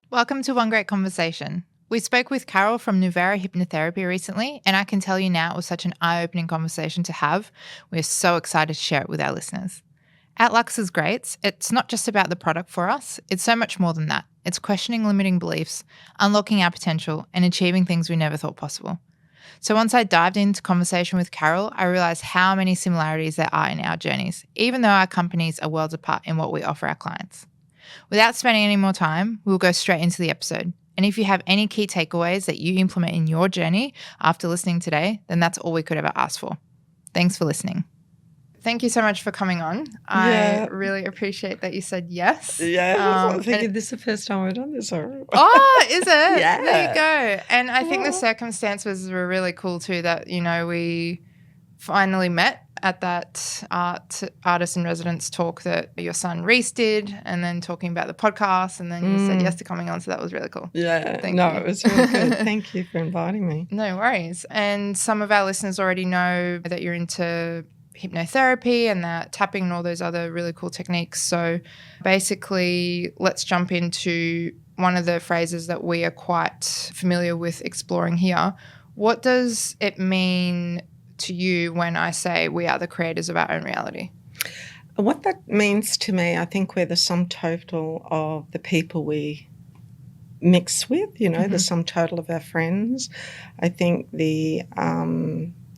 Welcome to One Great Conversation. We spoke with Carole from Vera Hypnotherapy recently, and I can tell you now it was such an eye-opening conversation to have. We're so excited to share it with our listeners. At Lauxes Grates, it's not just about the product for us, it's so much more than that. It's questioning limiting beliefs, unlocking our potential, and achieving things we never thought possible. So once I dived into conversation with Carole, I realised how many similarities there are in our journeys, even though our companies are worlds apart in what we offer our clients. Without spending any more time, we'll go straight into the episode. And if you have any key takeaways that you implement in your journey after listening today, then that's all we could ever ask for. Thanks for listening. Thank you so much for coming on. I really appreciate that you said yes. Yeah, I'm thinking this is the first time I've done this. Oh, is it? Yeah. There you go. And I think the circumstances were really cool too, that, you know, we finally met at that artist in residence talk that your son Reese did, and then talking about the podcast, and then you said yes to coming on, so that was really cool. Yeah, Thank you. it was really good. Thank you for inviting me. No worries. And some of our listeners already know that you're into hypnotherapy and that tapping and all those other really cool techniques. So basically, let's jump into one of the phrases that we are quite familiar with exploring here. What does it mean to you when I say we are the creators of our own reality? What that means to me, I think we're the sum total of the people we mix with, you know, the sum total of our friends. I think the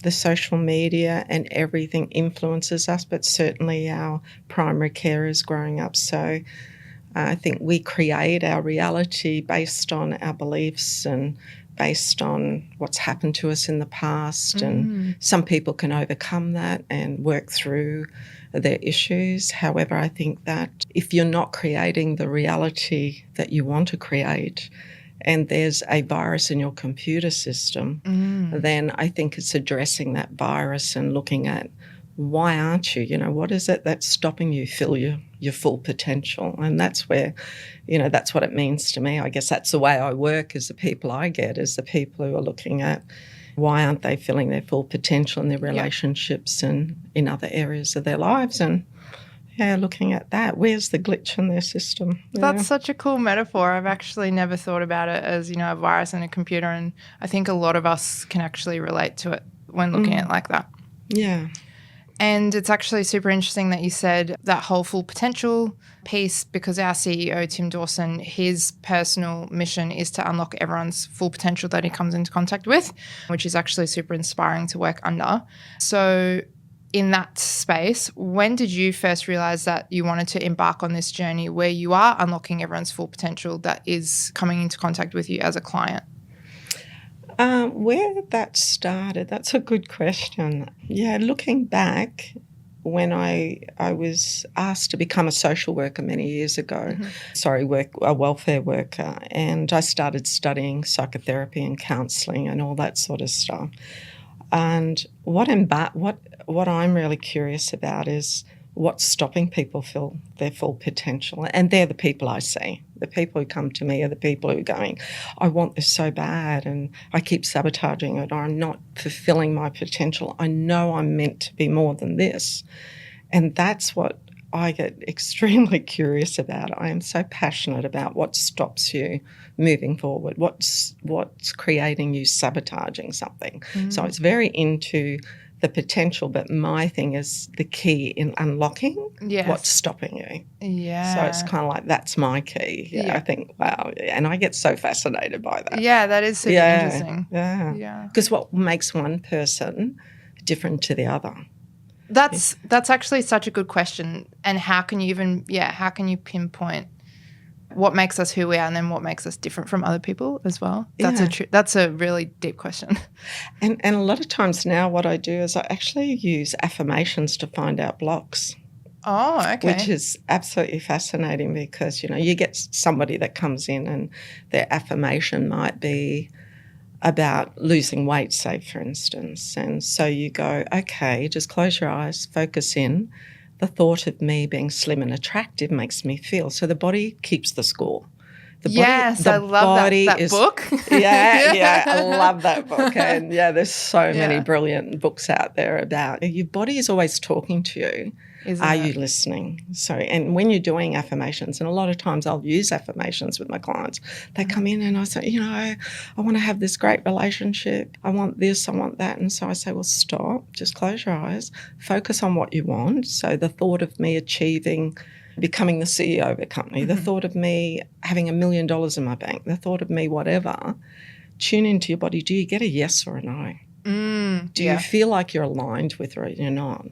social media and everything influences us, but certainly our primary carers growing up. So I think we create our reality based on our beliefs and based on what's happened to us in the past. And some people can overcome that and work through their issues. However, I think that if you're not creating the reality that you want to create, and there's a virus in your computer system, then I think it's addressing that virus and looking at why aren't you? You know, what is it that's stopping you feel your full potential? And that's where, you know, that's what it means to me. I guess that's the way I work, is the people I get, is the people who are looking at why aren't they feeling their full potential in their relationships and in other areas of their lives. And looking at that, where's the glitch in their system? That's such a cool metaphor. I've actually never thought about it as, you know, a virus in a computer, and I think a lot of us can actually relate to it when looking at it like that. Yeah. And it's actually super interesting that you said that whole full potential piece, because our CEO, Tim Dawson, his personal mission is to unlock everyone's full potential that he comes into contact with, which is actually super inspiring to work under. So in that space, when did you first realize that you wanted to embark on this journey where you are unlocking everyone's full potential that is coming into contact with you as a client? Where that started, that's a good question. Yeah, looking back, when I was asked to become a social worker many years ago, a welfare worker, and I started studying psychotherapy and counselling and all that sort of stuff. And what I'm really curious about is what's stopping people feel their full potential. And they're the people I see. The people who come to me are the people who are going, I want this so bad and I keep sabotaging it, or I'm not fulfilling my potential. I know I'm meant to be more than this. And that's what I get extremely curious about. I am so passionate about what stops you moving forward, what's creating you sabotaging something. So it's very into the potential, but my thing is the key in unlocking what's stopping you. Yeah. So it's kind of like, that's my key. Yeah. I think, wow. And I get so fascinated by that. Yeah, that is super interesting. Yeah. Because what makes one person different to the other? That's actually such a good question. And how can you pinpoint what makes us who we are, and then what makes us different from other people as well? That's a really deep question. And a lot of times now what I do is I actually use affirmations to find out blocks. Oh, okay. Which is absolutely fascinating, because, you know, you get somebody that comes in and their affirmation might be about losing weight, say, for instance. And so you go, okay, just close your eyes, focus in. The thought of me being slim and attractive makes me feel. So the body keeps the score. Yes, I love that book. Yeah, I love that book. And there's so many Yeah. brilliant books out there about your body is always talking to you. Are you listening? So, and when you're doing affirmations, and a lot of times I'll use affirmations with my clients, they come in and I say, I want to have this great relationship. I want this, I want that. And so I say, well, stop, just close your eyes, focus on what you want. So the thought of me becoming the CEO of a company, the thought of me having $1 million in my bank, the thought of me whatever, tune into your body. Do you get a yes or a no? Do you feel like you're aligned with her or you're not?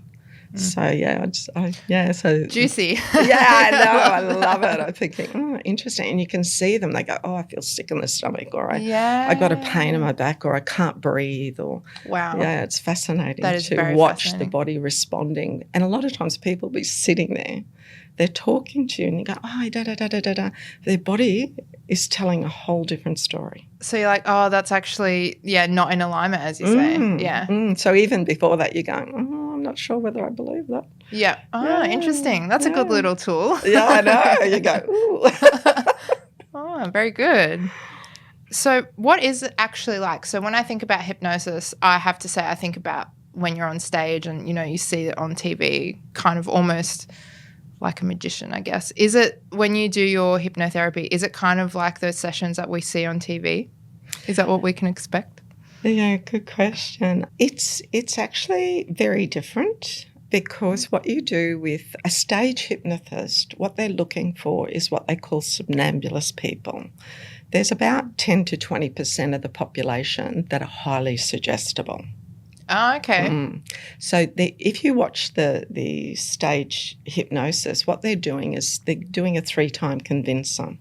So, so juicy. I know. I love it. I'm thinking, interesting. And you can see them. They go, I feel sick in the stomach, or I got a pain in my back, or I can't breathe, or wow. Yeah, it's fascinating to watch the body responding. And a lot of times people will be sitting there, they're talking to you, and you go, da. Their body is telling a whole different story. So you're like, that's actually, not in alignment, as you say. Yeah. So even before that, you're going, I'm not sure whether I believe that. Yeah. Interesting. That's a good little tool. Yeah, I know. You go, ooh. Very good. So what is it actually like? So when I think about hypnosis, I have to say I think about when you're on stage and, you see it on TV, kind of almost like a magician, I guess. Is it, when you do your hypnotherapy, is it kind of like those sessions that we see on TV? Is that what we can expect? Yeah, good question. It's actually very different, because what you do with a stage hypnotist, what they're looking for is what they call somnambulous people. There's about 10 to 20% of the population that are highly suggestible. Oh, okay. So if you watch the stage hypnosis, what they're doing is they're doing a 3-time convincer.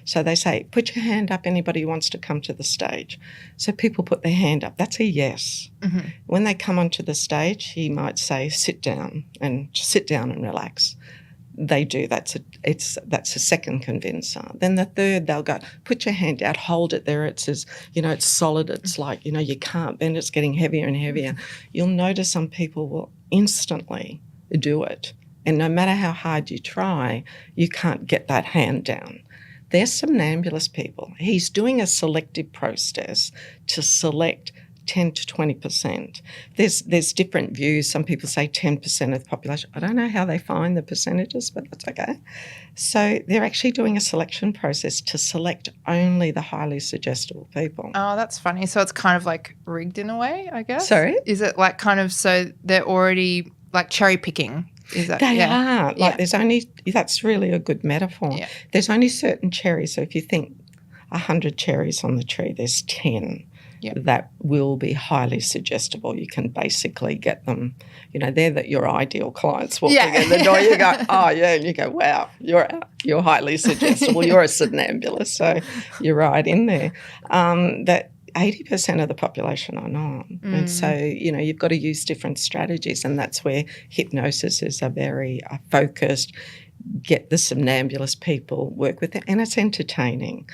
So they say, put your hand up, anybody who wants to come to the stage. So people put their hand up. That's a yes. Mm-hmm. When they come onto the stage, he might say, sit down and relax. They do. That's a second convincer. Then the third, they'll go, put your hand out, hold it there. It says, it's solid. It's like, you can't bend. It's getting heavier and heavier. You'll notice some people will instantly do it. And no matter how hard you try, you can't get that hand down. They're somnambulous people. He's doing a selective process to select 10 to 20%. There's different views. Some people say 10% of the population. I don't know how they find the percentages, but that's okay. So they're actually doing a selection process to select only the highly suggestible people. Oh, that's funny. So it's kind of like rigged in a way, I guess? Sorry? Is it like kind of, so they're already like cherry picking? Is that, they are. There's only, that's really a good metaphor. Yeah. There's only certain cherries. So if you think 100 cherries on the tree, there's 10. That will be highly suggestible. You can basically get them, they're your ideal clients walking in the door. You go, and you go, wow, you're highly suggestible. You're a somnambulist, so you're right in there. That 80% of the population are not. And so, you've got to use different strategies, and that's where hypnosis is a very focused, get the somnambulous people, work with it, and it's entertaining.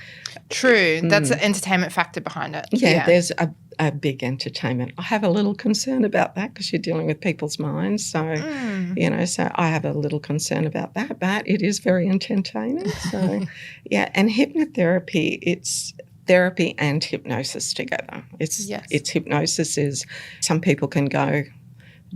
True. That's the entertainment factor behind it. Yeah. There's a big entertainment. I have a little concern about that because you're dealing with people's minds. So, so I have a little concern about that, but it is very entertaining. So, and hypnotherapy, it's therapy and hypnosis together. It's hypnosis is, some people can go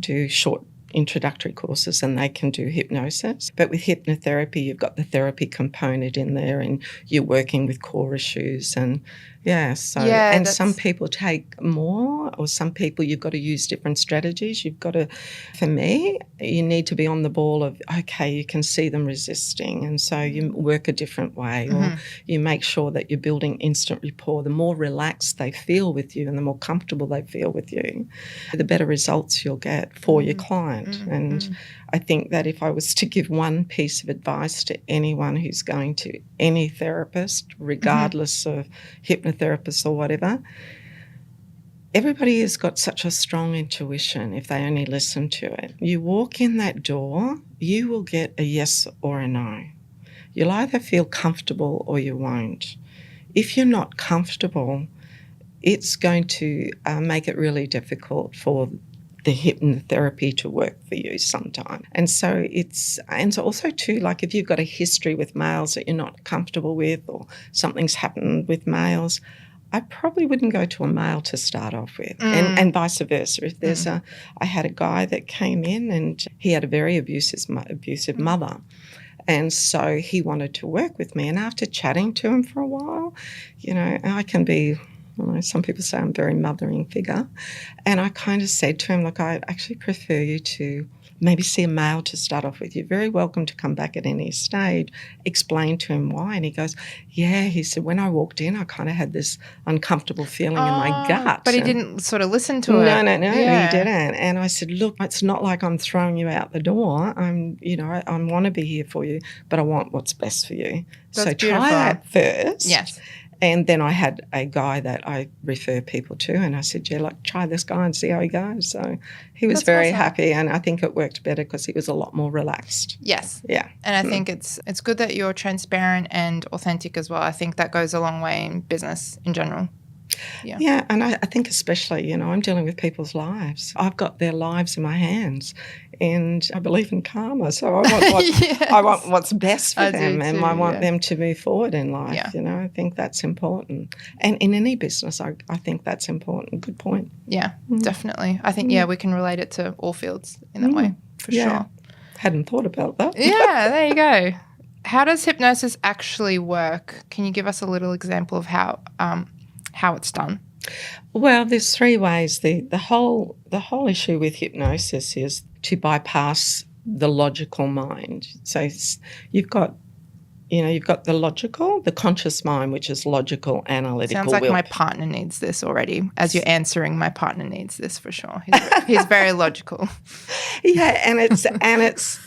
do short introductory courses and they can do hypnosis. But with hypnotherapy, you've got the therapy component in there and you're working with core issues and some people take more, or some people you've got to use different strategies. You've got to, for me, you need to be on the ball of, okay, you can see them resisting, and so you work a different way, or you make sure that you're building instant rapport. The more relaxed they feel with you and the more comfortable they feel with you, the better results you'll get for your client. And I think that if I was to give one piece of advice to anyone who's going to any therapist, regardless of hypnotherapist or whatever, everybody has got such a strong intuition if they only listen to it. You walk in that door, you will get a yes or a no. You'll either feel comfortable or you won't. If you're not comfortable, it's going to make it really difficult for the hypnotherapy to work for you sometime. And so also too, like if you've got a history with males that you're not comfortable with, or something's happened with males, I probably wouldn't go to a male to start off with, and vice versa. If there's I had a guy that came in and he had a very abusive mother. And so he wanted to work with me. And after chatting to him for a while, I can be, some people say I'm a very mothering figure. And I kind of said to him, look, I actually prefer you to maybe see a male to start off with. You're very welcome to come back at any stage. Explain to him why. And he goes, yeah, he said, when I walked in, I kind of had this uncomfortable feeling in my gut. But he didn't sort of listen to it. No, he didn't. And I said, look, it's not like I'm throwing you out the door. I want to be here for you, but I want what's best for you. That's so beautiful. Try that first. Yes. And then I had a guy that I refer people to, and I said, yeah, like, try this guy and see how he goes. So he was very happy, and I think it worked better because he was a lot more relaxed. Yes. Yeah. And I think it's good that you're transparent and authentic as well. I think that goes a long way in business in general. Yeah, and I think especially, I'm dealing with people's lives. I've got their lives in my hands, and I believe in karma, so I want what's best for them, and I want them to move forward in life. Yeah. I think that's important. And in any business, I think that's important. Good point. Yeah, definitely. I think, we can relate it to all fields in that way, for sure. Hadn't thought about that. Yeah, there you go. How does hypnosis actually work? Can you give us a little example of how it's done? Well, there's 3 ways. The whole issue with hypnosis is to bypass the logical mind. So you've got the logical, the conscious mind, which is logical, analytical. Sounds like my partner needs this already. As you're answering, my partner needs this for sure. He's very logical. Yeah, and it's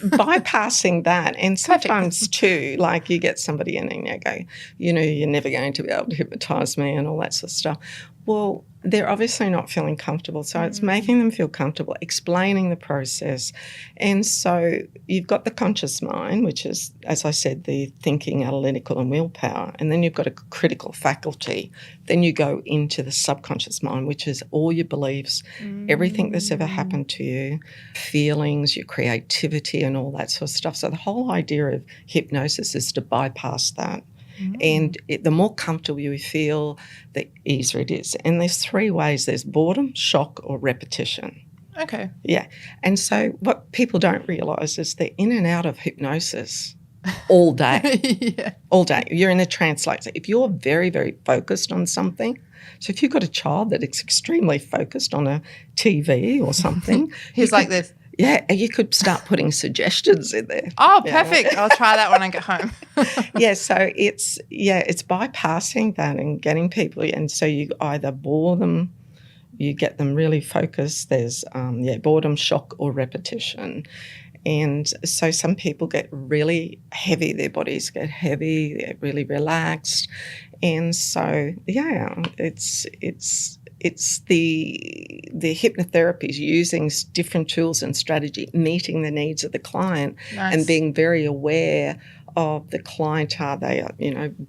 bypassing that. And sometimes too, like you get somebody in and you go, you're never going to be able to hypnotise me and all that sort of stuff. Well, they're obviously not feeling comfortable. So it's making them feel comfortable, explaining the process. And so you've got the conscious mind, which is, as I said, the thinking, analytical and willpower. And then you've got a critical faculty. Then you go into the subconscious mind, which is all your beliefs, everything that's ever happened to you, feelings, your creativity and all that sort of stuff. So the whole idea of hypnosis is to bypass that. And the more comfortable you feel, the easier it is. And there's 3 ways. There's boredom, shock, or repetition. Okay. Yeah. And so what people don't realise is they're in and out of hypnosis all day. All day. You're in a trance. Like if you're very, very focused on something, so if you've got a child that is extremely focused on a TV or something. He's like this. Yeah, you could start putting suggestions in there. Oh, perfect. I'll try that when I get home. So it's bypassing that and getting people, and so you either bore them, you get them really focused. There's boredom, shock or repetition. And so some people get really heavy, their bodies get heavy, they're really relaxed. And so, it's the hypnotherapy is using different tools and strategy, meeting the needs of the client and being very aware of the client. Are they,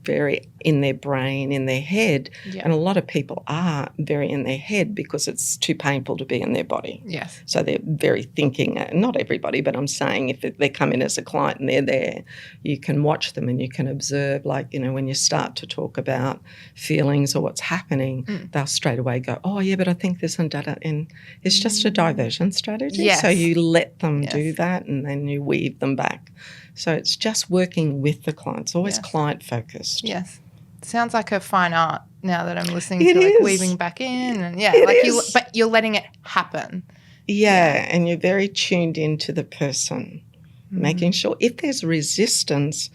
very in their brain, in their head? Yeah. And a lot of people are very in their head because it's too painful to be in their body. Yes. So they're very thinking, not everybody, but I'm saying if they come in as a client and they're there, you can watch them and you can observe, like, when you start to talk about feelings or what's happening, they'll straight away go, oh, yeah, but I think this and that. And it's just a diversion strategy. Yes. So you let them do that and then you weave them back. So it's just working with the clients, always client focused. Yes. Sounds like a fine art now that I'm listening it to, like is. weaving back in and but you're letting it happen. Yeah, and you're very tuned into the person, making sure if there's resistance,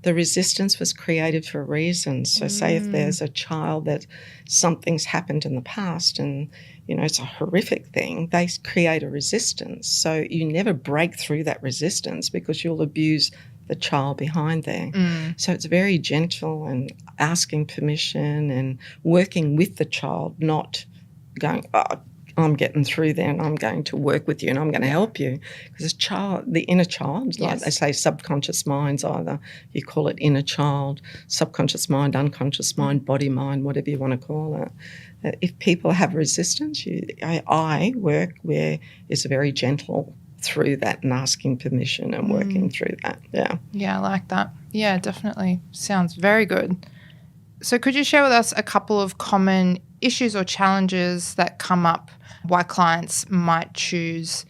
the resistance was created for a reason. So say if there's a child that something's happened in the past and, it's a horrific thing, they create a resistance. So you never break through that resistance because you'll abuse the child behind there. So it's very gentle and asking permission and working with the child, not going, I'm getting through there and I'm going to work with you and I'm going to help you. Because the inner child, like they say, subconscious minds, either you call it inner child, subconscious mind, unconscious mind, body mind, whatever you want to call it. If people have resistance, I work where it's very gentle through that and asking permission and working through that. Yeah. Yeah, I like that. Yeah, definitely. Sounds very good. So could you share with us a couple of common issues or challenges that come up why clients might choose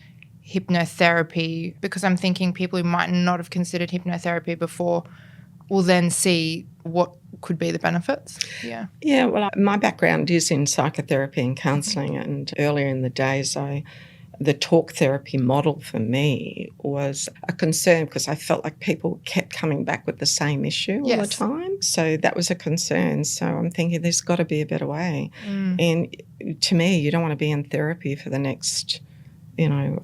hypnotherapy? Because I'm thinking people who might not have considered hypnotherapy before will then see what could be the benefits. Yeah. Yeah, well, my background is in psychotherapy and counselling, and earlier in the days the talk therapy model for me was a concern because I felt like people kept coming back with the same issue all the time. So that was a concern. So I'm thinking there's got to be a better way. And to me, you don't want to be in therapy for the next,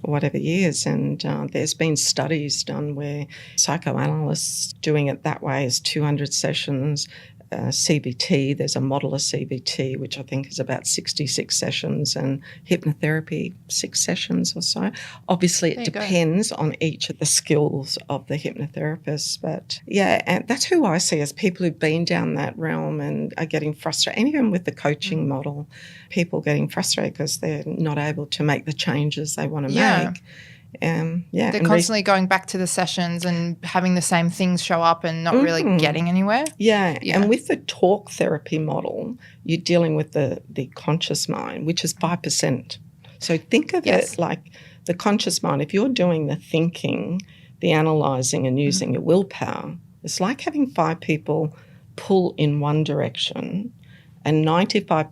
whatever years. And there's been studies done where psychoanalysts doing it that way is 200 sessions. CBT, there's a model of CBT, which I think is about 66 sessions, and hypnotherapy, 6 sessions or so. Obviously, it depends on each of the skills of the hypnotherapist. But, yeah, and that's who I see as people who've been down that realm and are getting frustrated. And even with the coaching model, people getting frustrated because they're not able to make the changes they want to make. They're constantly going back to the sessions and having the same things show up and not really getting anywhere. Yeah, and with the talk therapy model, you're dealing with the conscious mind, which is 5%. So think of it like the conscious mind. If you're doing the thinking, the analysing and using your willpower, it's like having 5 people pull in one direction and 95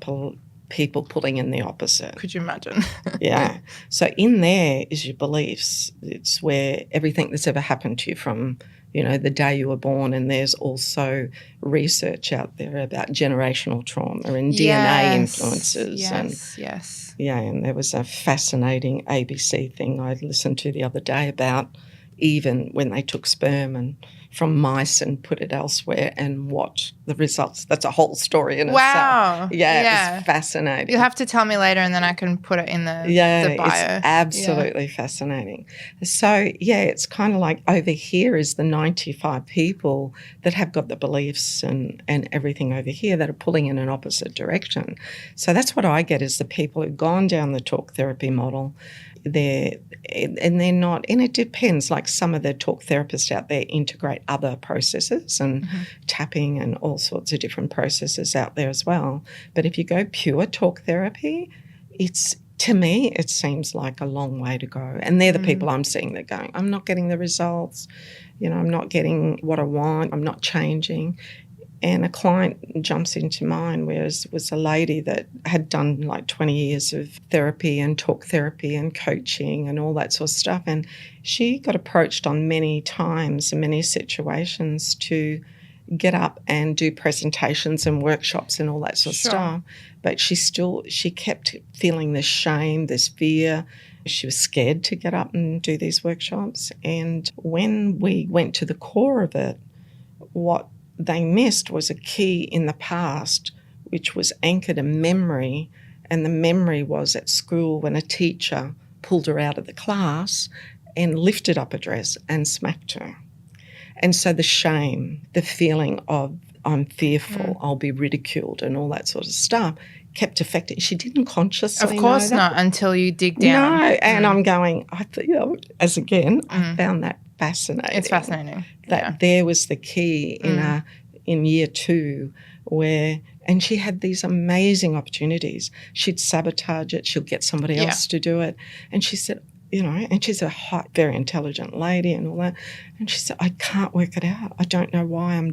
people pulling in the opposite. Could you imagine? Yeah. So in there is your beliefs. It's where everything that's ever happened to you from, the day you were born, and there's also research out there about generational trauma and DNA influences. Yes. Yeah, and there was a fascinating ABC thing I listened to the other day about even when they took sperm from mice and put it elsewhere and what the results. That's a whole story in itself. Yeah, it was fascinating. You'll have to tell me later and then I can put it in the bio. It's absolutely fascinating. So, it's kind of like over here is the 95 people that have got the beliefs and everything over here that are pulling in an opposite direction. So that's what I get is the people who've gone down the talk therapy model. They're not, and it depends, like some of the talk therapists out there integrate other processes and tapping and all sorts of different processes out there as well. But if you go pure talk therapy, to me, it seems like a long way to go. And they're the people I'm seeing that going, I'm not getting the results, I'm not getting what I want, I'm not changing. And a client jumps into mine, whereas was a lady that had done like 20 years of therapy and talk therapy and coaching and all that sort of stuff. And she got approached on many times in many situations to get up and do presentations and workshops and all that sort of stuff. But she kept feeling this shame, this fear. She was scared to get up and do these workshops. And when we went to the core of it, what they missed was a key in the past, which was anchored in memory, and the memory was at school when a teacher pulled her out of the class and lifted up a dress and smacked her. And so the shame, the feeling of I'm fearful, I'll be ridiculed and all that sort of stuff kept affecting. She didn't consciously Of course know that. not until you dig down. No, and I'm going, I found that fascinating. It's fascinating. That there was the key in year 2 and she had these amazing opportunities. She'd sabotage it. She'll get somebody else to do it. And she said, and she's a hot, very intelligent lady and all that. And she said, I can't work it out. I don't know why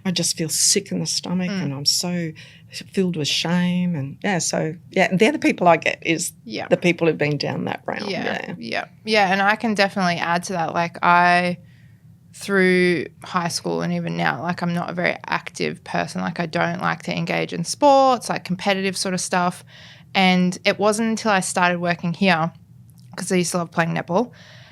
I just feel sick in the stomach and I'm so filled with shame. And they're the people I get is the people who've been down that realm. Yeah. And I can definitely add to that. Like through high school and even now, like I'm not a very active person. Like I don't like to engage in sports, like competitive sort of stuff. And it wasn't until I started working here, because I used to love playing netball,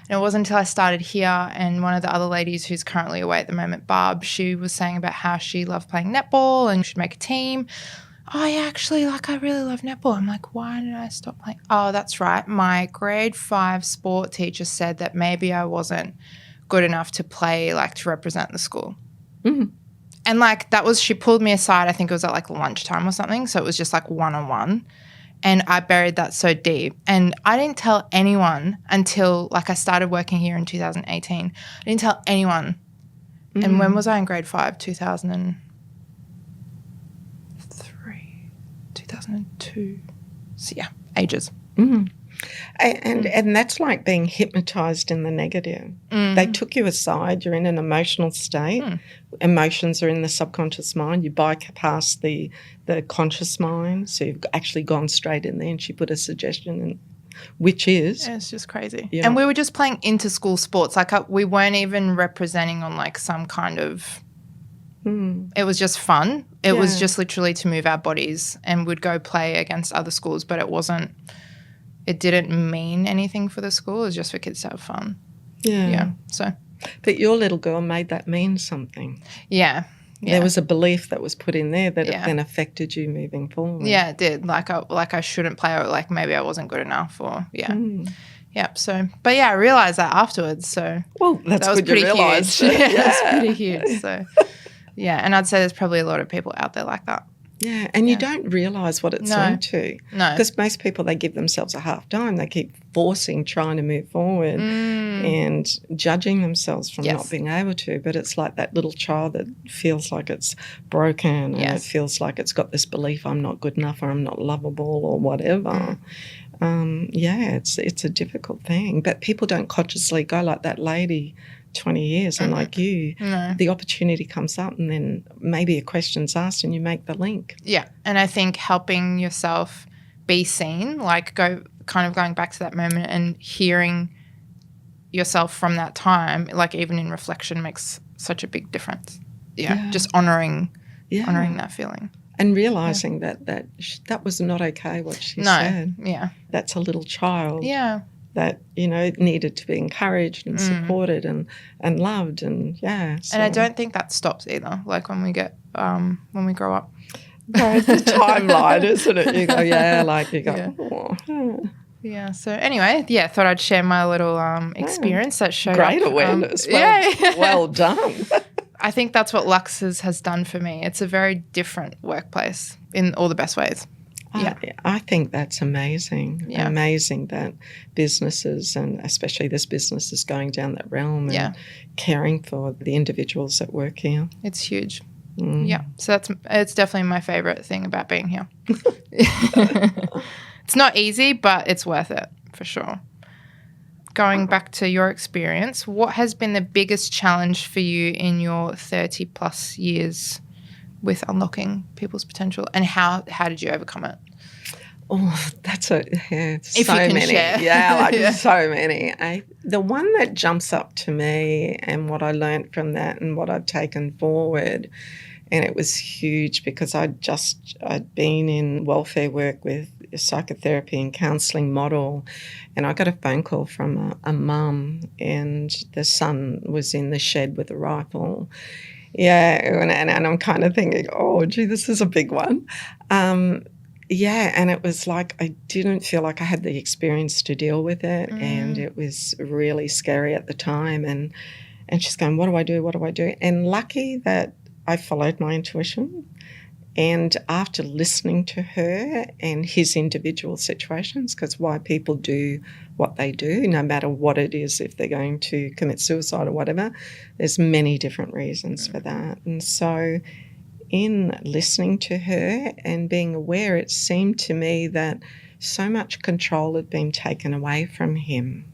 and it wasn't until I started here and one of the other ladies who's currently away at the moment, Barb, she was saying about how she loved playing netball and she'd make a team. I really love netball. I'm like, why did I stop playing? Oh, that's right. My grade 5 sport teacher said that maybe I wasn't good enough to play, like to represent the school. Mm-hmm. And like she pulled me aside, I think it was at like lunchtime or something. So it was just like one-on-one. And I buried that so deep. And I didn't tell anyone until like I started working here in 2018. I didn't tell anyone. Mm-hmm. And when was I in grade 5? 2003, 2002. So yeah, ages. Mm-hmm. And that's like being hypnotized in the negative. Mm. They took you aside. You're in an emotional state. Mm. Emotions are in the subconscious mind. You bypass the conscious mind. So you've actually gone straight in there, and she put a suggestion in, which is... Yeah, it's just crazy. Yeah. And we were just playing inter-school sports. Like we weren't even representing on like some kind of... It was just fun. It was just literally to move our bodies, and we'd go play against other schools, but it didn't mean anything for the school. It was just for kids to have fun. Yeah. So, but your little girl made that mean something. Yeah. There was a belief that was put in there that it then affected you moving forward. Yeah, it did. Like I shouldn't play, or like maybe I wasn't good enough, or Yeah. So, but yeah, I realized that afterwards. So, well, that was pretty huge. That's pretty huge. So, yeah, and I'd say there's probably a lot of people out there like that. Yeah, and you don't realise what it's linked to. No. Because most people, they give themselves a half dime. They keep trying to move forward and judging themselves from not being able to. But it's like that little child that feels like it's broken and it feels like it's got this belief, I'm not good enough, or I'm not lovable, or whatever. It's a difficult thing. But people don't consciously go like that lady 20 years and like you, the opportunity comes up, and then maybe a question's asked and you make the link. Yeah. And I think helping yourself be seen, like going back to that moment and hearing yourself from that time, like even in reflection, makes such a big difference. Just honouring that feeling. And realising that was not okay what she said. Yeah. That's a little child. Yeah. That, needed to be encouraged and supported and loved, and So. And I don't think that stops either, like when we grow up. No, it's a timeline, isn't it? You go, Yeah, so anyway, thought I'd share my little experience that showed great up. Awareness. Well done. I think that's what Lauxes has done for me. It's a very different workplace in all the best ways. I think that's amazing. Yeah. Amazing that businesses, and especially this business, is going down that realm and caring for the individuals that work here. It's huge. Yeah. So it's definitely my favourite thing about being here. It's not easy, but it's worth it for sure. Going back to your experience, what has been the biggest challenge for you in your 30 plus years with unlocking people's potential, and how did you overcome it? Oh, that's so many. Share. Yeah, so many. The one that jumps up to me, and what I learned from that and what I've taken forward, and it was huge because I'd been in welfare work with a psychotherapy and counselling model, and I got a phone call from a mum, and the son was in the shed with a rifle. Yeah, and I'm kind of thinking, oh, gee, this is a big one. And it was like I didn't feel like I had the experience to deal with it, and it was really scary at the time. And she's going, what do I do? What do I do? And lucky that I followed my intuition. And after listening to her and his individual situations, because why people do what they do, no matter what it is, if they're going to commit suicide or whatever, there's many different reasons for that. And so in listening to her and being aware, it seemed to me that so much control had been taken away from him,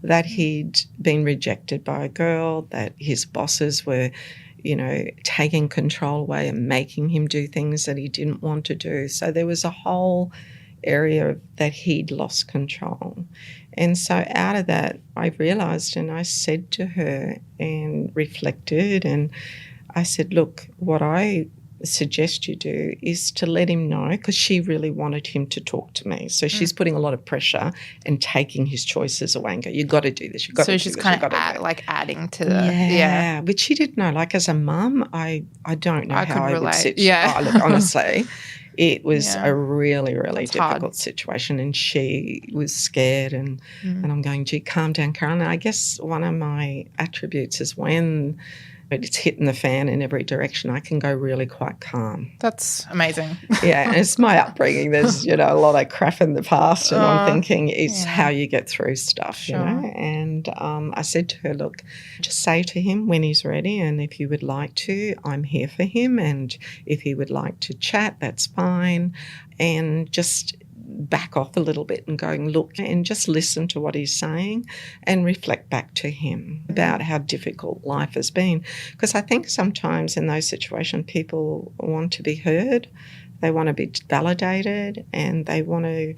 that he'd been rejected by a girl, that his bosses were taking control away and making him do things that he didn't want to do. So there was a whole area that he'd lost control. And so out of that, I realised, and I said to her and reflected, and I said, look, what I suggest you do is to let him know, because she really wanted him to talk to me. So she's putting a lot of pressure and taking his choices away and go, you've got to do this, you've got to do this. So she's kind of adding to the... Yeah, but she didn't know. Like as a mum, I don't know how I would sit. Yeah. Look, honestly, It was Yeah. a really, really That's difficult hard. situation, and she was scared, and I'm going, gee, calm down, Carole. And I guess one of my attributes is when it's hitting the fan in every direction, I can go really quite calm. That's amazing. Yeah, and it's my upbringing. There's, a lot of crap in the past, and I'm thinking it's yeah. how you get through stuff, Sure. And I said to her, look, just say to him when he's ready, and if you would like to, I'm here for him, and if he would like to chat, that's fine, and just back off a little bit and going, look, and just listen to what he's saying and reflect back to him about how difficult life has been. Because I think sometimes in those situations people want to be heard, they want to be validated, and they want to,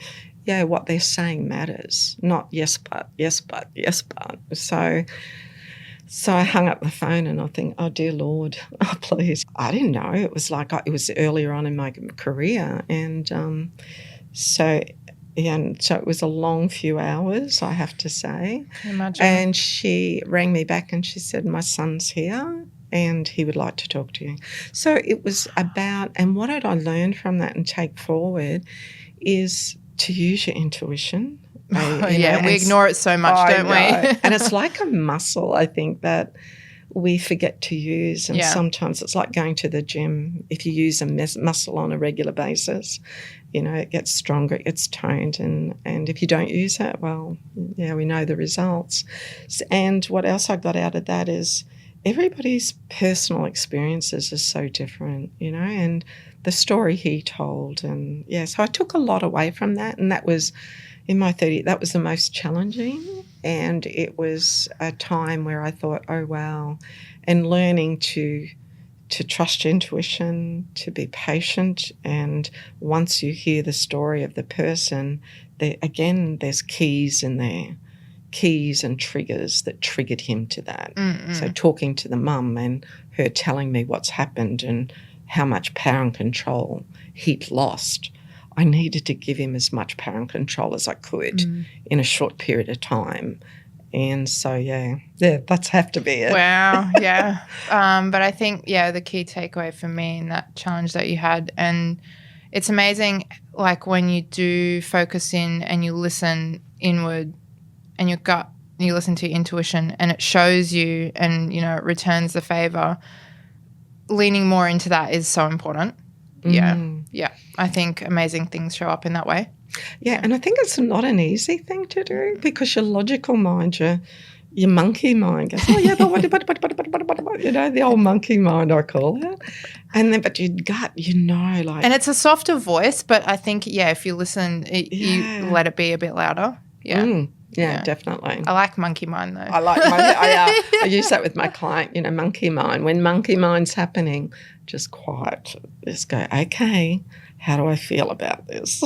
what they're saying matters, not yes but, yes but, yes but. So I hung up the phone and I think, oh, dear Lord, oh, please. I didn't know. It was like it was earlier on in my career, and so it was a long few hours, I have to say. Imagine. And she rang me back and she said, my son's here and he would like to talk to you. So it was about, and what did I learn from that and take forward is to use your intuition. We ignore it so much, don't we? And it's like a muscle, I think, that we forget to use, and sometimes it's like going to the gym. If you use a muscle on a regular basis, it gets stronger, it gets toned, and if you don't use it, well, we know the results. And what else I got out of that is everybody's personal experiences are so different, and the story he told, and so I took a lot away from that, and that was in my 30s, that was the most challenging, and it was a time where I thought, oh, wow, and learning to trust your intuition, to be patient, and once you hear the story of the person, there's keys in there, keys and triggers that triggered him to that. So talking to the mum and her telling me what's happened and how much power and control he'd lost, I needed to give him as much power and control as I could in a short period of time. And so, that's have to be it. Wow, yeah. But I think, the key takeaway for me in that challenge that you had, and it's amazing, like when you do focus in and you listen inward and your gut, you listen to your intuition and it shows you and, it returns the favor, leaning more into that is so important. Yeah. I think amazing things show up in that way. Yeah, and I think it's not an easy thing to do because your logical mind, your monkey mind goes, oh, yeah, but the old monkey mind, I call it. And then, but your gut, like. And it's a softer voice, but I think, if you listen, you let it be a bit louder. Yeah, definitely. I like monkey mind, though. I like monkey. I use that with my client, monkey mind. When monkey mind's happening, just quiet. Just go, okay, how do I feel about this?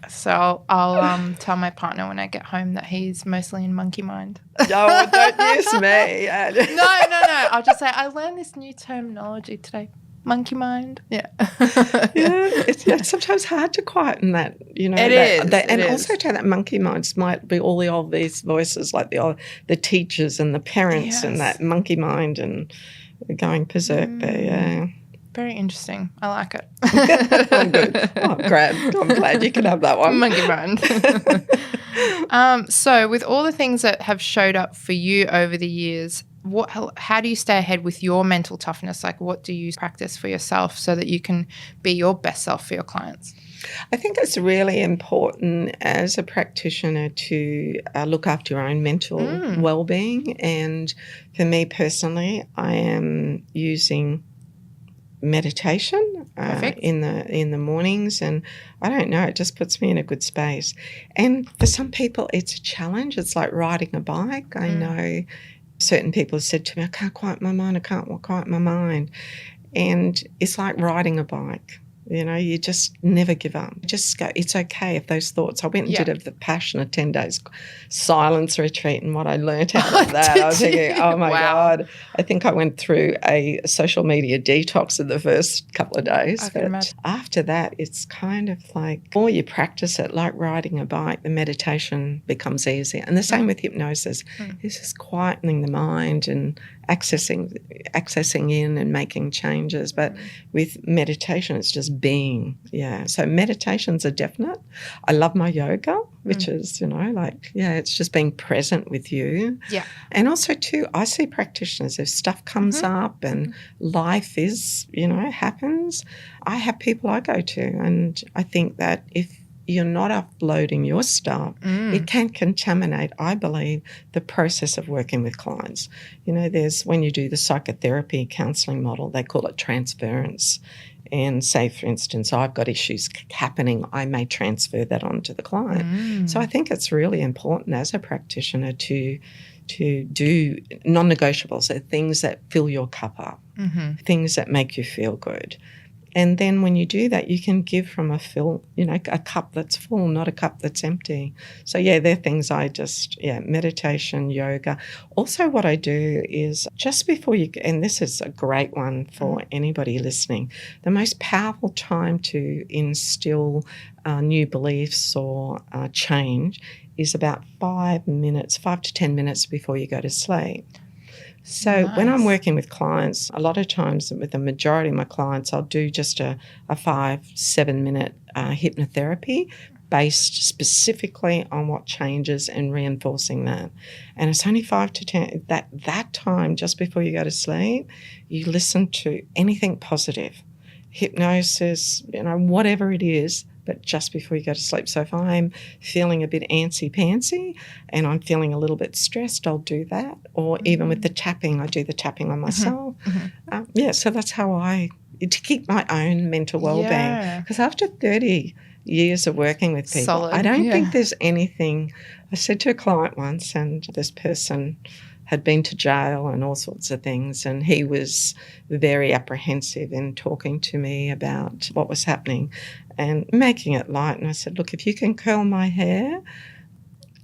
So I'll tell my partner when I get home that he's mostly in monkey mind. No, don't use me. No. I'll just say, I learned this new terminology today. Monkey mind. Yeah. It's sometimes hard to quieten that, It is. And also to that monkey minds might be all these voices, like the teachers and the parents and that monkey mind and going berserk there, Very interesting. I like it. Oh, good. Oh, great. I'm glad you can have that one. Monkey mind. So with all the things that have showed up for you over the years, how do you stay ahead with your mental toughness? Like, what do you practice for yourself so that you can be your best self for your clients? I think it's really important as a practitioner to look after your own mental well-being. And for me personally, I am using meditation in the mornings, and I don't know, it just puts me in a good space. And for some people, it's a challenge. It's like riding a bike. I know certain people have said to me, I can't quiet my mind, and it's like riding a bike. You just never give up. Just go, it's okay if those thoughts. I went and did the Passionate 10 days silence retreat, and what I learnt out of that, I was thinking, oh my God. I think I went through a social media detox in the first couple of days. But after that, it's kind of like, the more you practice it, like riding a bike, the meditation becomes easier. And the same with hypnosis. It's just quietening the mind and accessing in and making changes. But with meditation, it's just being. Yeah. So meditation's a definite. I love my yoga, which is, it's just being present with you. Yeah. And also too, I see practitioners, if stuff comes up and life is, happens, I have people I go to, and I think that if you're not uploading your stuff, it can contaminate, I believe, the process of working with clients. There's, when you do the psychotherapy and counselling model, they call it transference. And say, for instance, I've got issues happening, I may transfer that onto the client. So I think it's really important as a practitioner to do non-negotiables, so things that fill your cup up, things that make you feel good. And then when you do that, you can give from a cup that's full, not a cup that's empty. So, they're things meditation, yoga. Also what I do is just before and this is a great one for anybody listening, the most powerful time to instill new beliefs or change is about 5 to 10 minutes before you go to sleep. So when I'm working with clients, a lot of times with the majority of my clients, I'll do just a 5-7 minute hypnotherapy based specifically on what changes and reinforcing that. And it's only 5 to 10, that time just before you go to sleep, you listen to anything positive, hypnosis, whatever it is, but just before you go to sleep. So if I'm feeling a bit antsy-pantsy and I'm feeling a little bit stressed, I'll do that. Or even with the tapping, I do the tapping on myself. So that's how to keep my own mental well-being. Because after 30 years of working with people, solid. I don't think there's anything. I said to a client once, and this person had been to jail and all sorts of things, and he was very apprehensive in talking to me about what was happening and making it light. And I said, look, if you can curl my hair,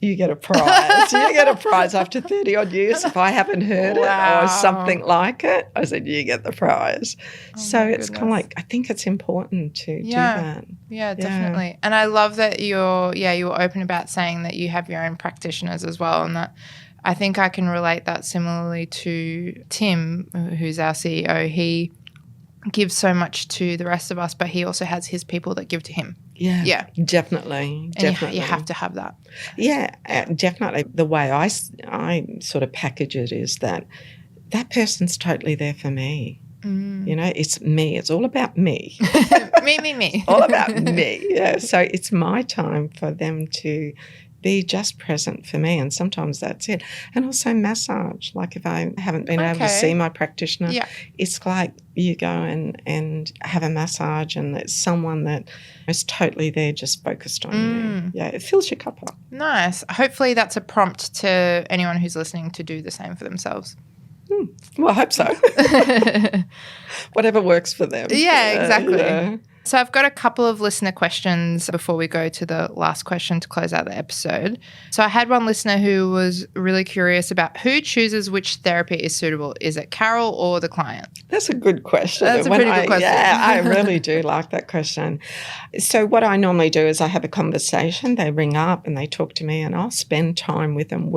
you get a prize. You get a prize after 30-odd years. If I haven't heard it or something like it, I said, you get the prize. So it's kind of like, I think it's important to do that. Yeah, definitely. And I love that you were open about saying that you have your own practitioners as well, and that I think I can relate that similarly to Tim, who's our CEO. He gives so much to the rest of us, but he also has his people that give to him. Yeah, definitely. You have to have that. Yeah, definitely. The way I sort of package it is that person's totally there for me. It's me. It's all about me. me. All about me. Yeah. So it's my time for them to be just present for me, and sometimes that's it. And also massage. Like if I haven't been able to see my practitioner, it's like you go and have a massage, and it's someone that is totally there, just focused on you. Yeah, it fills your cup up. Nice. Hopefully that's a prompt to anyone who's listening to do the same for themselves. Well, I hope so. Whatever works for them. Yeah, exactly. So I've got a couple of listener questions before we go to the last question to close out the episode. So I had one listener who was really curious about who chooses which therapy is suitable. Is it Carole or the client? That's a good question. That's a pretty good question. Yeah, I really do like that question. So what I normally do is I have a conversation. They ring up and they talk to me, and I'll spend time with them,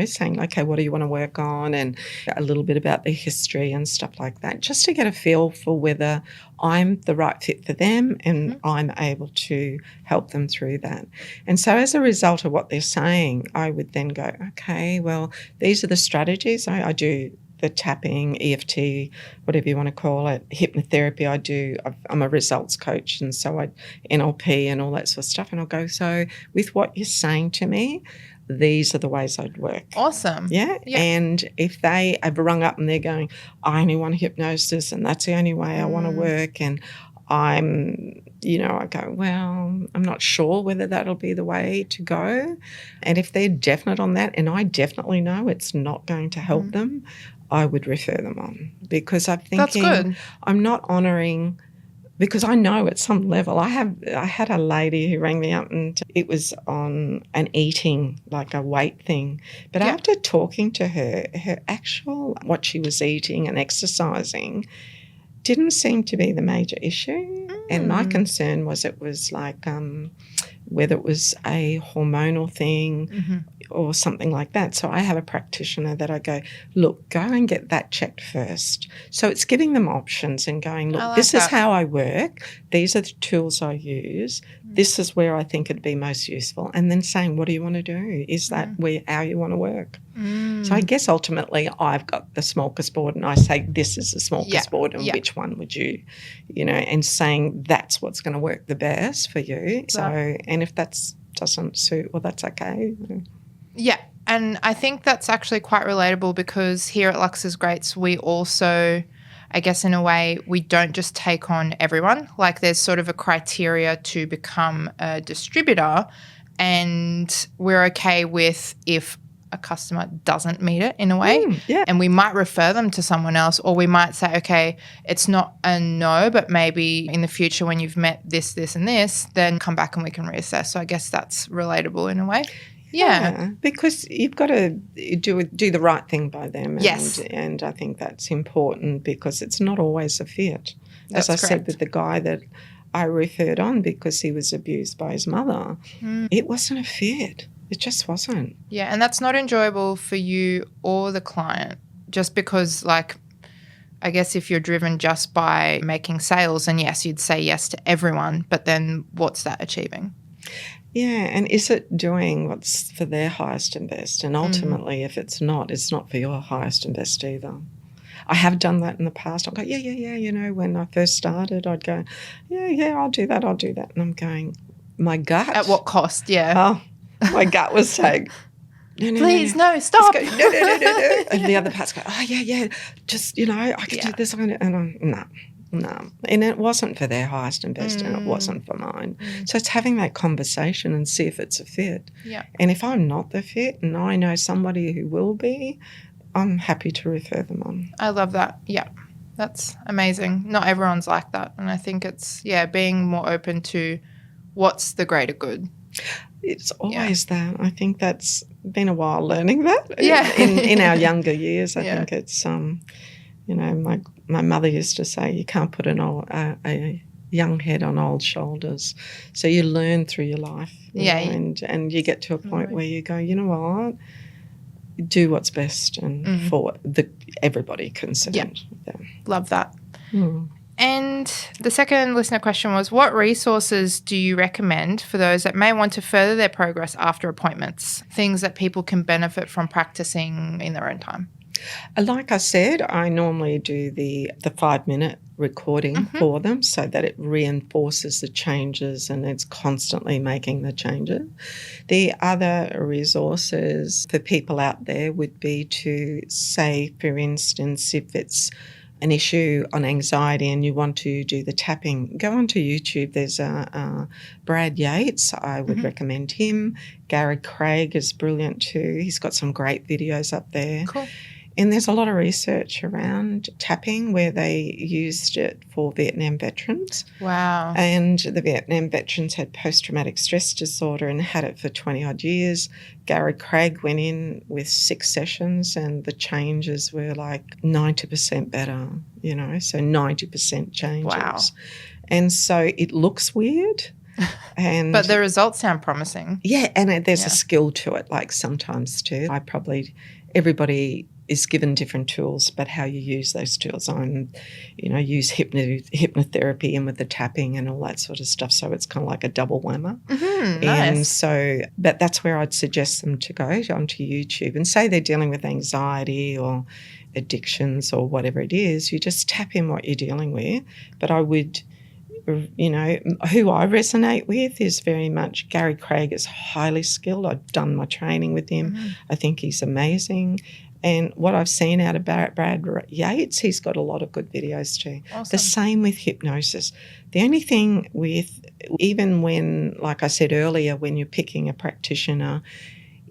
saying, okay, what do you want to work on, and a little bit about their history and stuff like that, just to get a feel for whether I'm the right fit for them and I'm able to help them through that. And so as a result of what they're saying, I would then go, okay, well, these are the strategies. I do the tapping, EFT, whatever you want to call it, hypnotherapy. I'm a results coach, and so NLP and all that sort of stuff. And I'll go, so with what you're saying to me, these are the ways I'd work. Awesome. Yeah. And if they have rung up and they're going, I only want hypnosis and that's the only way I want to work, and I go, well, I'm not sure whether that'll be the way to go. And if they're definite on that, and I definitely know it's not going to help them, I would refer them on, because I'm thinking, that's good. I'm not honouring, because I know at some level, I had a lady who rang me up, and it was on an eating, like a weight thing. But after talking to her actual, what she was eating and exercising didn't seem to be the major issue. And my concern was it was like whether it was a hormonal thing or something like that. So I have a practitioner that I go, look, go and get that checked first. So it's giving them options and going, look, this is how I work. These are the tools I use. This is where I think it'd be most useful. And then saying, what do you want to do? Is that how you want to work? So I guess ultimately I've got the smorgasbord and I say, this is the smorgasbord and which one would you, and saying that's what's going to work the best for you. So, and if that doesn't suit, well, that's okay. Yeah. And I think that's actually quite relatable because here at Lauxes Grates, we also, I guess in a way, we don't just take on everyone. Like there's sort of a criteria to become a distributor, and we're okay with if a customer doesn't meet it in a way. And we might refer them to someone else, or we might say, okay, it's not a no, but maybe in the future when you've met this, this and this, then come back and we can reassess. So I guess that's relatable in a way. Yeah, because you've got to do the right thing by them. Yes. And I think that's important because it's not always a fit. As I said with the guy that I referred on because he was abused by his mother, it wasn't a fit. It just wasn't. Yeah, and that's not enjoyable for you or the client just because, like, I guess if you're driven just by making sales, and yes, you'd say yes to everyone, but then what's that achieving? Yeah, and is it doing what's for their highest and best? And ultimately, if it's not for your highest and best either. I have done that in the past. I'll go, yeah. When I first started, I'd go, yeah, I'll do that. And I'm going, my gut. At what cost? Yeah. Oh, my gut was saying, no, please, no, stop. Go, no. And the other parts go, oh, yeah, just, I could do this. And I'm, no. And it wasn't for their highest and best and it wasn't for mine. So it's having that conversation and see if it's a fit. Yeah. And if I'm not the fit and I know somebody who will be, I'm happy to refer them on. I love that. Yeah. That's amazing. Not everyone's like that. And I think it's, being more open to what's the greater good. It's always that. I think that's been a while learning that. Yeah. In our younger years, I think it's, my mother used to say you can't put a young head on old shoulders. So you learn through your life. And you get to a point where you go, you know what? Do what's best and for everybody concerned. Yeah. Love that. And the second listener question was, what resources do you recommend for those that may want to further their progress after appointments, things that people can benefit from practicing in their own time? Like I said, I normally do the 5-minute recording for them so that it reinforces the changes and it's constantly making the changes. The other resources for people out there would be to say, for instance, if it's an issue on anxiety and you want to do the tapping, go onto YouTube. There's Brad Yates. I would recommend him. Gary Craig is brilliant too. He's got some great videos up there. Cool. And there's a lot of research around tapping where they used it for Vietnam veterans. Wow. And the Vietnam veterans had post-traumatic stress disorder and had it for 20-odd years. Gary Craig went in with 6 sessions and the changes were like 90% better, so 90% changes. Wow. And so it looks weird. But the results sound promising. Yeah, and there's a skill to it, like sometimes too. Everybody is given different tools, but how you use those tools. Use hypnotherapy and with the tapping and all that sort of stuff. So it's kind of like a double whammer. Nice. And so, but that's where I'd suggest them to go onto YouTube and say they're dealing with anxiety or addictions or whatever it is. You just tap in what you're dealing with. But I would, who I resonate with is very much Gary Craig is highly skilled. I've done my training with him. I think he's amazing. And what I've seen out of Brad Yates, he's got a lot of good videos too. Awesome. The same with hypnosis. The only thing with, even when, like I said earlier, when you're picking a practitioner,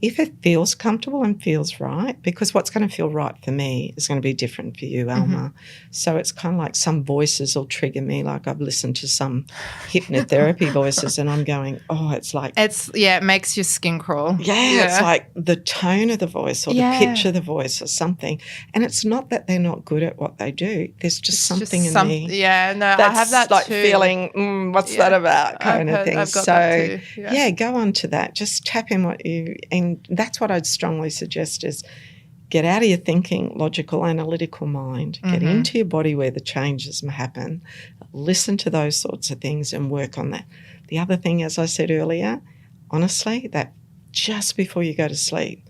if it feels comfortable and feels right, because what's going to feel right for me is going to be different for you, Alma. So it's kind of like some voices will trigger me, like I've listened to some hypnotherapy voices and I'm going, it makes your skin crawl. Yeah, it's like the tone of the voice or the pitch of the voice or something. And it's not that they're not good at what they do. There's just something in me. Yeah, no, that's I have that like too. Feeling what's that about kind of thing. I've got that too. Yeah, go on to that. Just tap in and that's what I'd strongly suggest is get out of your thinking, logical, analytical mind, get into your body where the changes happen, listen to those sorts of things and work on that. The other thing, as I said earlier, honestly, that just before you go to sleep,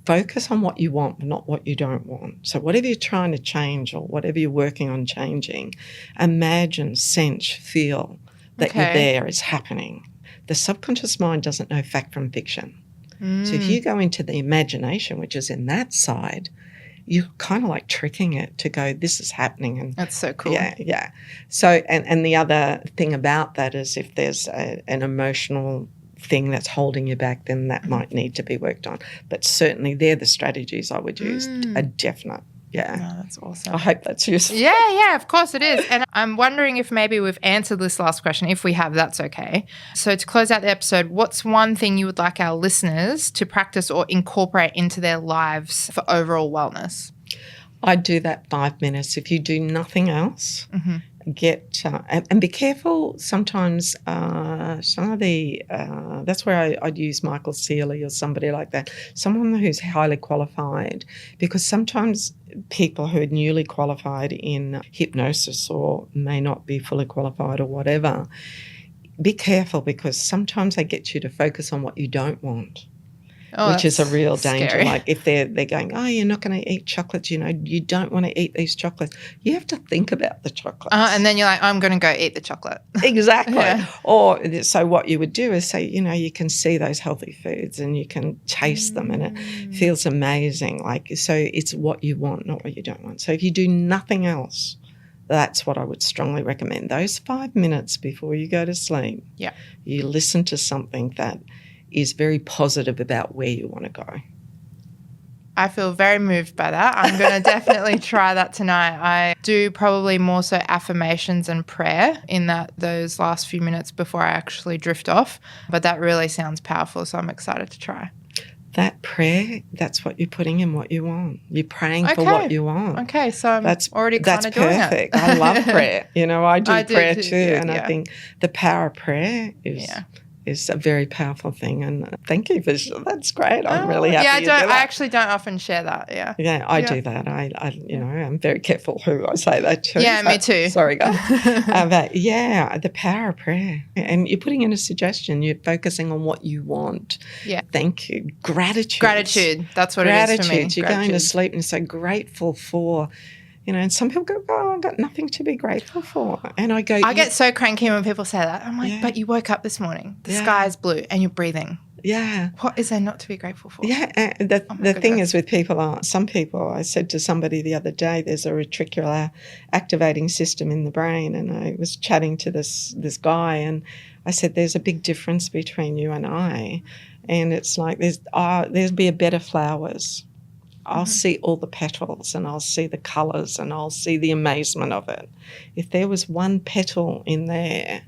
focus on what you want, but not what you don't want. So whatever you're trying to change or whatever you're working on changing, imagine, sense, feel that you're there, it's happening. The subconscious mind doesn't know fact from fiction. So if you go into the imagination, which is in that side, you're kind of like tricking it to go, this is happening. And that's so cool. Yeah. So, and the other thing about that is if there's an emotional thing that's holding you back, then that might need to be worked on. But certainly they're the strategies I would use, a definite. Yeah. No, that's awesome. I hope that's useful. Yeah, of course it is. And I'm wondering if maybe we've answered this last question. If we have, that's okay. So to close out the episode, what's one thing you would like our listeners to practice or incorporate into their lives for overall wellness? I'd do that 5 minutes. If you do nothing else, get and be careful. Sometimes some of the that's where I'd use Michael Seeley or somebody like that, someone who's highly qualified, because sometimes people who are newly qualified in hypnosis or may not be fully qualified or whatever, be careful because sometimes they get you to focus on what you don't want. Which is a real danger. Scary. Like if they're going, oh, you're not going to eat chocolates, you don't want to eat these chocolates. You have to think about the chocolates. And then you're like, I'm going to go eat the chocolate. Exactly. Yeah. Or so what you would do is say, you can see those healthy foods and you can taste them and it feels amazing. So it's what you want, not what you don't want. So if you do nothing else, that's what I would strongly recommend. Those 5 minutes before you go to sleep, you listen to something that is very positive about where you want to go. I feel very moved by that. I'm going to definitely try that tonight. I do probably more so affirmations and prayer in those last few minutes before I actually drift off. But that really sounds powerful, so I'm excited to try. That prayer, that's what you're putting in what you want. You're praying for what you want. Okay, so I'm already kind of doing it. That's perfect. I love prayer. I do prayer too. And yeah. I think the power of prayer is a very powerful thing. And thank you for that's great. I'm really happy. I actually don't often share that. Yeah, I do that. I'm very careful who I say that to. Yeah, me too. Sorry, guys. But the power of prayer. And you're putting in a suggestion. You're focusing on what you want. Yeah. Thank you. Gratitude. That's what it is for me. You're going to sleep and so grateful for. And some people go, oh, I've got nothing to be grateful for. And I go, I get so cranky when people say that. I'm like, but you woke up this morning. The sky is blue and you're breathing. Yeah. What is there not to be grateful for? Yeah. The thing is with people, some people, I said to somebody the other day, there's a reticular activating system in the brain. And I was chatting to this guy and I said, there's a big difference between you and I. And it's like there'll be a bed of flowers. I'll see all the petals and I'll see the colours and I'll see the amazement of it. If there was one petal in there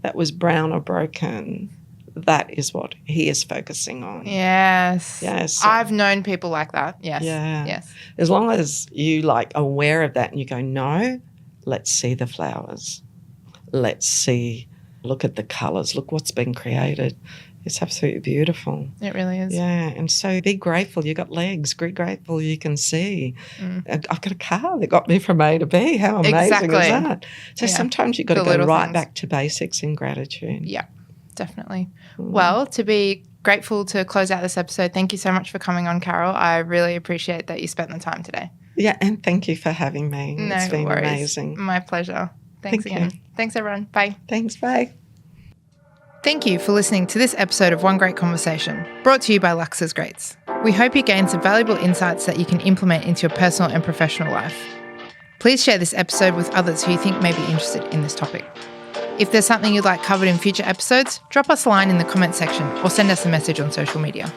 that was brown or broken, that is what he is focusing on. Yes. Yes. I've known people like that. Yes. Yeah. Yes. As long as you aware of that and you go, no, let's see the flowers. Look at the colours. Look what's been created. It's absolutely beautiful. It really is. Yeah, and so be grateful. You got legs. Be grateful you can see. I've got a car that got me from A to B. How amazing is that? So sometimes you've got to go right back to basics in gratitude. Yeah, definitely. Well, to be grateful to close out this episode, thank you so much for coming on, Carole. I really appreciate that you spent the time today. Yeah, and thank you for having me. No it's been worries. amazing. My pleasure. Thanks again. Thanks, everyone. Bye. Thanks, bye. Thank you for listening to this episode of One Great Conversation, brought to you by Lauxes Grates. We hope you gained some valuable insights that you can implement into your personal and professional life. Please share this episode with others who you think may be interested in this topic. If there's something you'd like covered in future episodes, drop us a line in the comment section or send us a message on social media.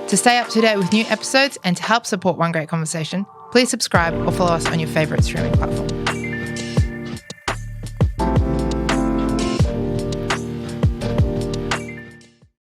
To stay up to date with new episodes and to help support One Great Conversation, please subscribe or follow us on your favourite streaming platform.